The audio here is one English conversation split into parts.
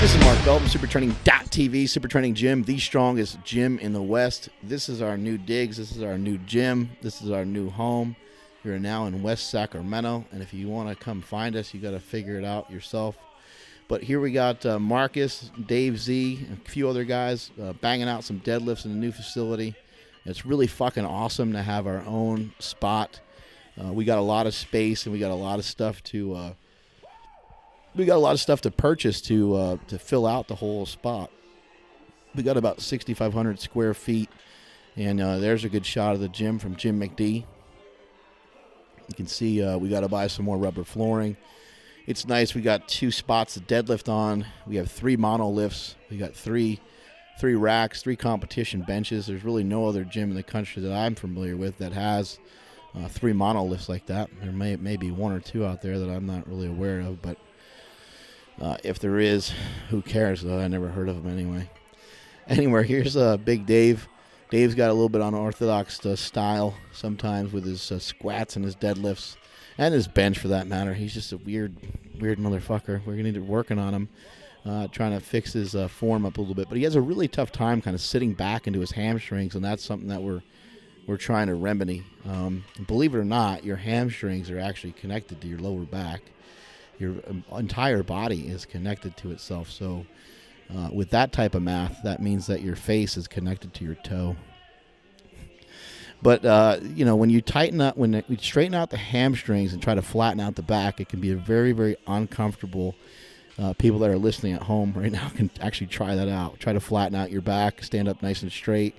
This is Mark Belton, supertraining.tv, Super Training Gym, the strongest gym in the West. This is our new digs. This is our new gym. This is our new home. You're now in West Sacramento, and if you want to come find us, you got to figure it out yourself. But here we got Marcus, Dave Z, and a few other guys banging out some deadlifts in the new facility. It's really fucking awesome to have our own spot. We got a lot of space, and we got a lot of stuff to purchase to fill out the whole spot. We got about 6,500 square feet, and there's a good shot of the gym from Jim McD. You can see we got to buy some more rubber flooring. It's nice. We got 2 spots to deadlift on. We have 3 monolifts. We got three racks, 3 competition benches. There's really no other gym in the country that I'm familiar with that has 3 monolifts like that. There may be 1 or 2 out there that I'm not really aware of, but if there is, who cares, though? I never heard of them anyway. Anyway, here's Big Dave. Dave's got a little bit unorthodox style sometimes with his squats and his deadlifts and his bench, for that matter. He's just a weird motherfucker. We're going to need to working on him, trying to fix his form up a little bit. But he has a really tough time kind of sitting back into his hamstrings, and that's something that we're trying to remedy. Believe it or not, your hamstrings are actually connected to your lower back. Your entire body is connected to itself. So with that type of math, that means that your face is connected to your toe. But, when you tighten up, when you straighten out the hamstrings and try to flatten out the back, it can be a very, very uncomfortable. People that are listening at home right now can actually try that out. Try to flatten out your back, stand up nice and straight,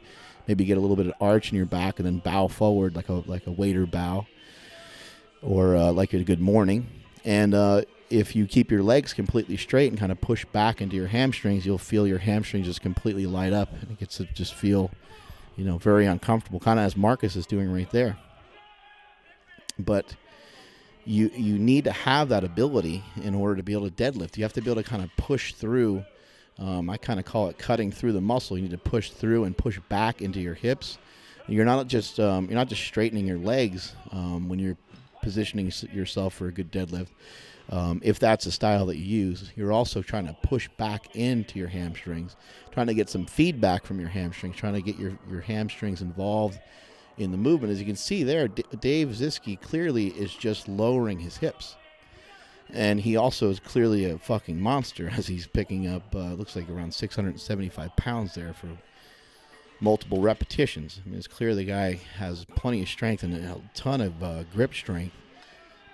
maybe get a little bit of arch in your back, and then bow forward like a waiter bow, or like a good morning. And if you keep your legs completely straight and kind of push back into your hamstrings, you'll feel your hamstrings just completely light up, and it gets to just feel, very uncomfortable, kind of as Marcus is doing right there. But you need to have that ability in order to be able to deadlift. You have to be able to kind of push through. I kind of call it cutting through the muscle. You need to push through and push back into your hips. You're not just straightening your legs when you're positioning yourself for a good deadlift. If that's the style that you use, you're also trying to push back into your hamstrings, trying to get some feedback from your hamstrings, trying to get your hamstrings involved in the movement. As you can see there, Dave Zyski clearly is just lowering his hips. And he also is clearly a fucking monster as he's picking up, looks like around 675 pounds there for multiple repetitions. I mean, it's clear the guy has plenty of strength and a ton of grip strength,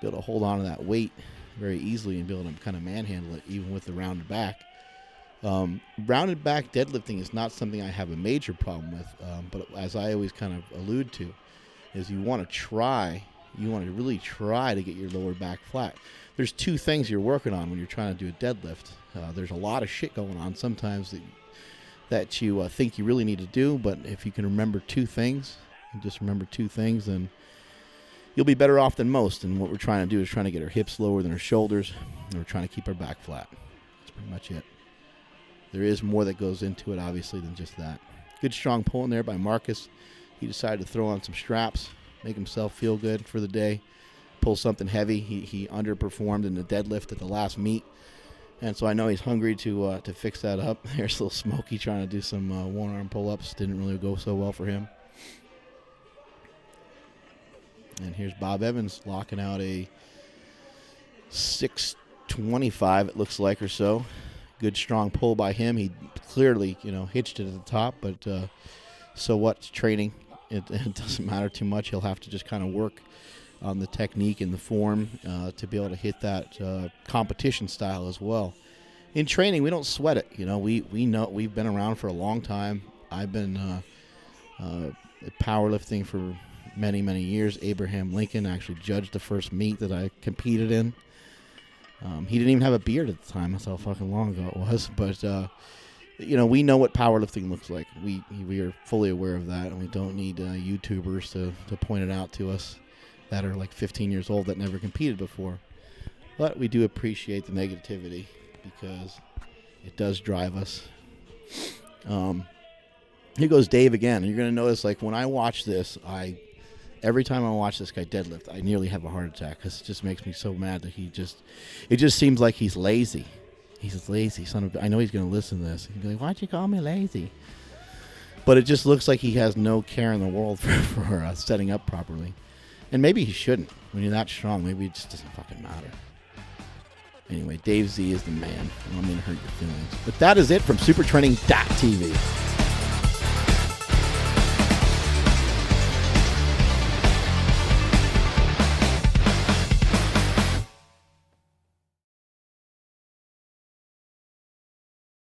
be able to hold on to that weight very easily and be able to kind of manhandle it even with the rounded back. Rounded back deadlifting is not something I have a major problem with, but as I always kind of allude to, is you want to really try to get your lower back flat. There's 2 things you're working on when you're trying to do a deadlift. There's a lot of shit going on sometimes that you think you really need to do, but if you can remember 2 things, then you'll be better off than most. And what we're trying to do is trying to get our hips lower than our shoulders, and we're trying to keep our back flat. That's pretty much it. There is more that goes into it, obviously, than just that. Good strong pull in there by Marcus. He decided to throw on some straps, make himself feel good for the day, pull something heavy. He underperformed in the deadlift at the last meet, and so I know he's hungry to fix that up. There's a little Smokey trying to do some one-arm pull-ups. Didn't really go so well for him. And here's Bob Evans locking out a 625, it looks like, or so. Good strong pull by him. He clearly, hitched it at the top, but so what? It's training. It doesn't matter too much. He'll have to just kind of work on the technique and the form to be able to hit that competition style as well. In training, we don't sweat it. We know we've been around for a long time. I've been powerlifting for many, many years. Abraham Lincoln actually judged the first meet that I competed in. He didn't even have a beard at the time. That's how fucking long ago it was. But, we know what powerlifting looks like. We are fully aware of that, and we don't need YouTubers to point it out to us that are like 15 years old that never competed before. But we do appreciate the negativity because it does drive us. Here goes Dave again. And you're going to notice, like, when I watch this, every time I watch this guy deadlift, I nearly have a heart attack because it just makes me so mad that it just seems like he's lazy. He says, lazy son of... I know he's going to listen to this. He'd be like, why'd you call me lazy? But it just looks like he has no care in the world for setting up properly. And maybe he shouldn't. When you're that strong, maybe it just doesn't fucking matter. Anyway, Dave Z is the man. I don't mean to hurt your feelings. But that is it from supertraining.tv.